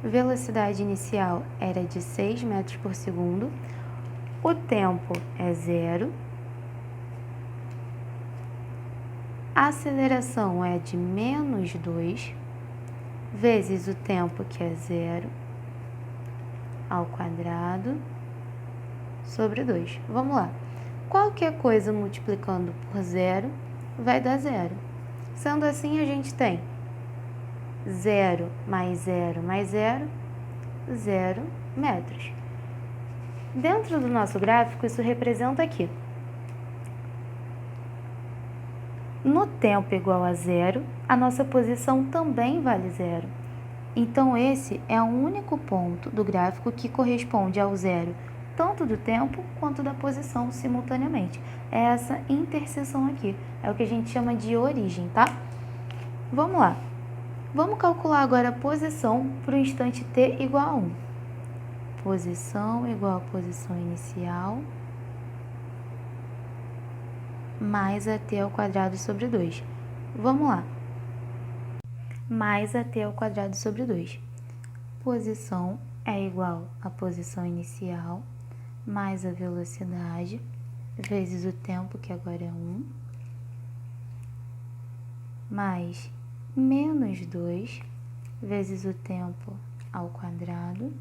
velocidade inicial era de 6 metros por segundo, o tempo é 0, a aceleração é de menos 2, vezes o tempo, que é 0, ao quadrado, sobre 2. Vamos lá. Qualquer coisa multiplicando por 0 vai dar 0. Sendo assim, a gente tem 0 mais 0 mais 0, 0 metros. Dentro do nosso gráfico, isso representa aqui. No tempo igual a 0, a nossa posição também vale 0. Então, esse é o único ponto do gráfico que corresponde ao 0, tanto do tempo quanto da posição simultaneamente. É essa interseção aqui, é o que a gente chama de origem, tá? Vamos lá. Vamos calcular agora a posição para o instante t igual a 1. Posição igual a posição inicial mais AT ao quadrado sobre 2. Vamos lá. Mais AT ao quadrado sobre 2. Posição é igual a posição inicial mais a velocidade vezes o tempo, que agora é 1, mais menos 2 vezes o tempo ao quadrado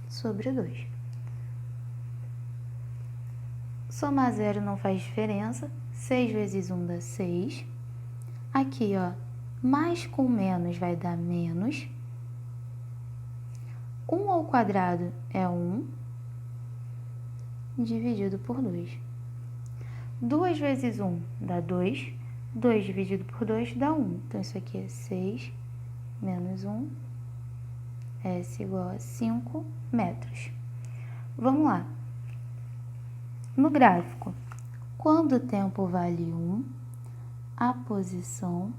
sobre 2. Somar 0 não faz diferença, 6 vezes 1 dá 6. Aqui, ó, mais com menos vai dar menos. 1 ao quadrado é 1, dividido por 2. 2 vezes 1 dá 2, 2 dividido por 2 dá 1. Então, isso aqui é 6 menos 1, S igual a 5 metros. Vamos lá. No gráfico, quando o tempo vale 1, a posição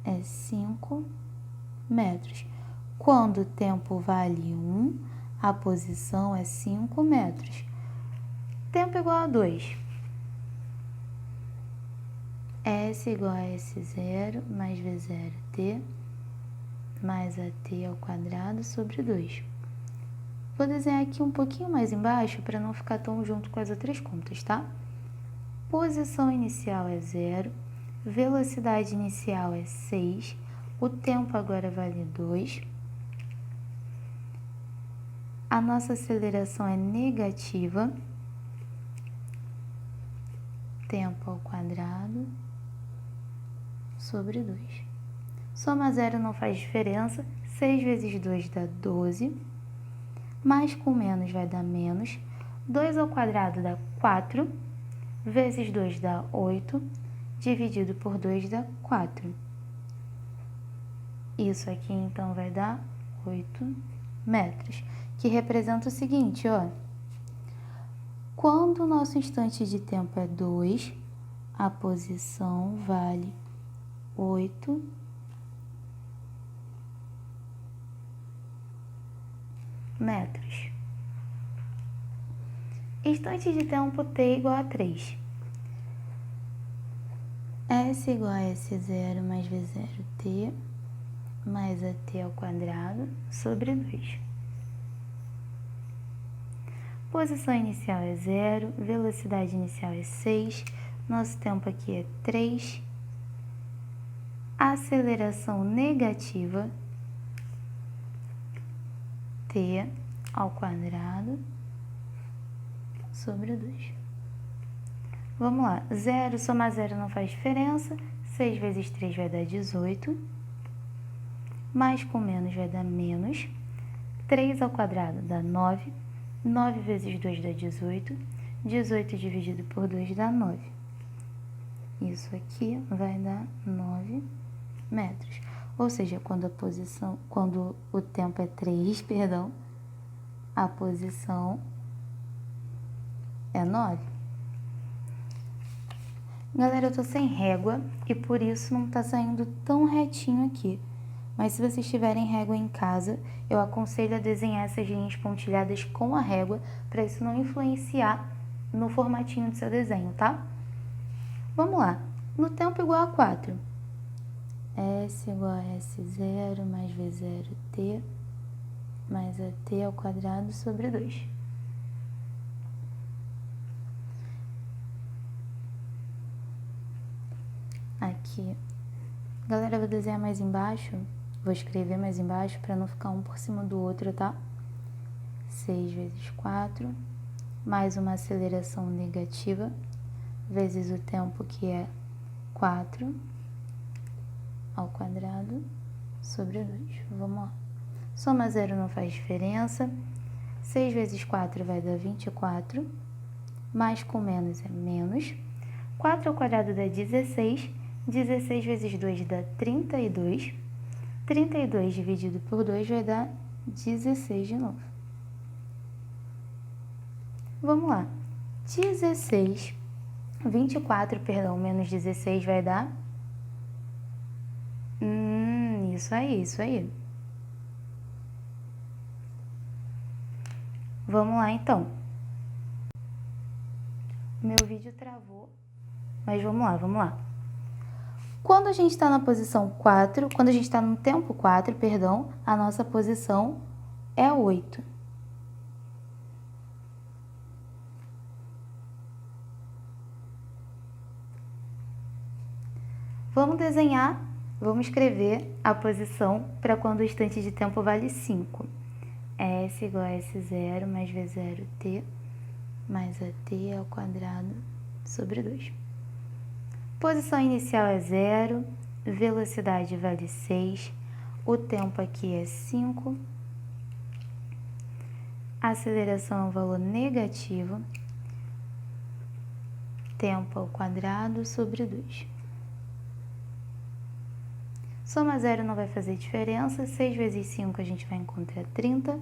é 5 metros. Quando o tempo vale 1, a posição é 5 metros. Tempo igual a 2. S igual a S0 mais V0t mais AT ao quadrado sobre 2. Vou desenhar aqui um pouquinho mais embaixo para não ficar tão junto com as outras contas, tá? Posição inicial é 0, velocidade inicial é 6, O tempo agora vale 2. A nossa aceleração é negativa. Tempo ao quadrado sobre 2. Soma zero não faz diferença. 6 vezes 2 dá 12. Mais com menos vai dar menos. 2 ao quadrado dá 4. Vezes 2 dá 8. Dividido por 2 dá 4. Isso aqui, então, vai dar 8 metros. Que representa o seguinte, ó. Quando o nosso instante de tempo é 2, a posição vale 8 metros. Instante de tempo t igual a 3. S igual a S0 mais V0t mais a t ao quadrado sobre 2. Posição inicial é 0, velocidade inicial é 6, nosso tempo aqui é 3, aceleração negativa, t ao quadrado sobre 2. Vamos lá, 0, somar 0 não faz diferença, 6 vezes 3 vai dar 18, mais com menos vai dar menos, 3 ao quadrado dá 9, 9 vezes 2 dá 18, 18 dividido por 2 dá 9. Isso aqui vai dar 9 metros. Ou seja, quando o tempo é 3, perdão, a posição é 9. Galera, eu tô sem régua e por isso não tá saindo tão retinho aqui. Mas se vocês tiverem régua em casa, eu aconselho a desenhar essas linhas pontilhadas com a régua, para isso não influenciar no formatinho do seu desenho, tá? Vamos lá. No tempo igual a 4. S igual a S0 mais V0t mais a t ao quadrado sobre 2. Aqui. Galera, eu vou desenhar mais embaixo. Vou escrever mais embaixo para não ficar um por cima do outro, tá? 6 vezes 4, mais uma aceleração negativa, vezes o tempo que é 4 ao quadrado sobre 2. Vamos lá. Soma zero não faz diferença. 6 vezes 4 vai dar 24, mais com menos é menos. 4 ao quadrado dá 16, 16 vezes 2 dá 32. 32 dividido por 2 vai dar 16 de novo. Vamos lá. 24, menos 16 vai dar... Isso aí. Vamos lá, então. Meu vídeo travou, mas vamos lá. Quando a gente está na posição 4, quando a gente está no tempo 4, perdão, a nossa posição é 8. Vamos desenhar, vamos escrever a posição para quando o instante de tempo vale 5. S igual a S0 mais V0t mais a t ao quadrado sobre 2. Posição inicial é 0, velocidade vale 6, o tempo aqui é 5, a aceleração é um valor negativo, tempo ao quadrado sobre 2. Soma zero não vai fazer diferença, 6 vezes 5 a gente vai encontrar 30,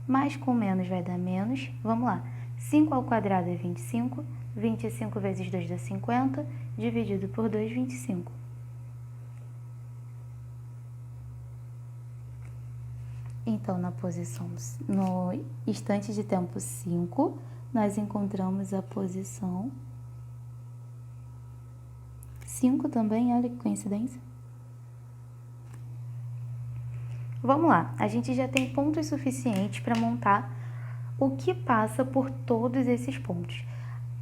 mais com menos vai dar menos, vamos lá, 5 ao quadrado é 25, 25 vezes 2 dá 50, dividido por 2, 25. Então, no instante de tempo 5, nós encontramos a posição 5 também, olha que coincidência. Vamos lá, a gente já tem pontos suficientes para montar o que passa por todos esses pontos.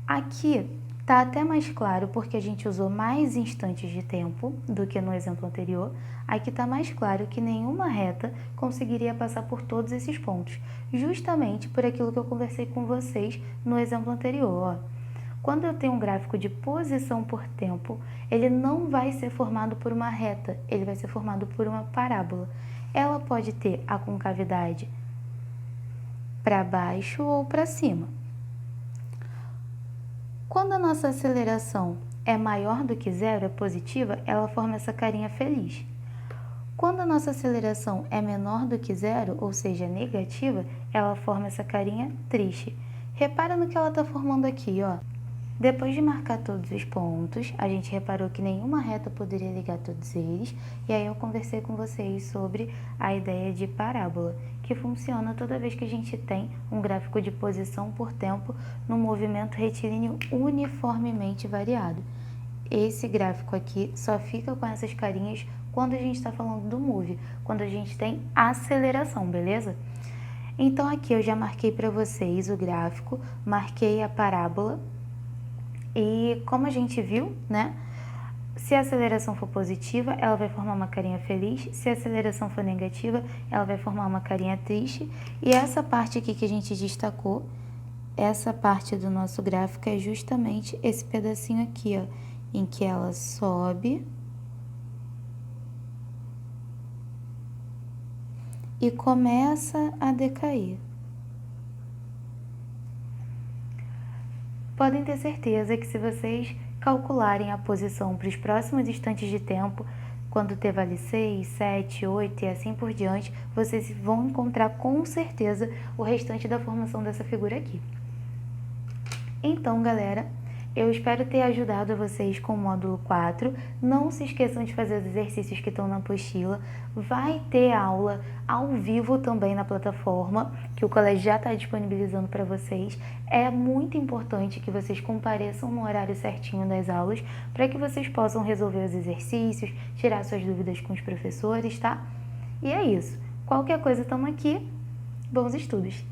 Aqui Tá até mais claro porque a gente usou mais instantes de tempo do que no exemplo anterior. Aqui está mais claro que nenhuma reta conseguiria passar por todos esses pontos, justamente por aquilo que eu conversei com vocês no exemplo anterior. Ó. Quando eu tenho um gráfico de posição por tempo, ele não vai ser formado por uma reta, ele vai ser formado por uma parábola. Ela pode ter a concavidade para baixo ou para cima. Quando a nossa aceleração é maior do que zero, é positiva, ela forma essa carinha feliz. Quando a nossa aceleração é menor do que zero, ou seja, negativa, ela forma essa carinha triste. Repara no que ela está formando aqui, ó. Depois de marcar todos os pontos, a gente reparou que nenhuma reta poderia ligar todos eles, e aí eu conversei com vocês sobre a ideia de parábola, que funciona toda vez que a gente tem um gráfico de posição por tempo no movimento retilíneo uniformemente variado. Esse gráfico aqui só fica com essas carinhas quando a gente está falando do move, quando a gente tem aceleração, beleza? Então aqui eu já marquei para vocês o gráfico, marquei a parábola, e como a gente viu, né? Se a aceleração for positiva, ela vai formar uma carinha feliz. Se a aceleração for negativa, ela vai formar uma carinha triste. E essa parte aqui que a gente destacou, essa parte do nosso gráfico é justamente esse pedacinho aqui, ó, em que ela sobe e começa a decair. Podem ter certeza que se vocês calcularem a posição para os próximos instantes de tempo, quando T vale 6, 7, 8 e assim por diante, vocês vão encontrar com certeza o restante da formação dessa figura aqui. Então, galera, eu espero ter ajudado vocês com o módulo 4. Não se esqueçam de fazer os exercícios que estão na apostila. Vai ter aula ao vivo também na plataforma, que o colégio já está disponibilizando para vocês. É muito importante que vocês compareçam no horário certinho das aulas, para que vocês possam resolver os exercícios, tirar suas dúvidas com os professores, tá? E é isso. Qualquer coisa, estamos aqui. Bons estudos!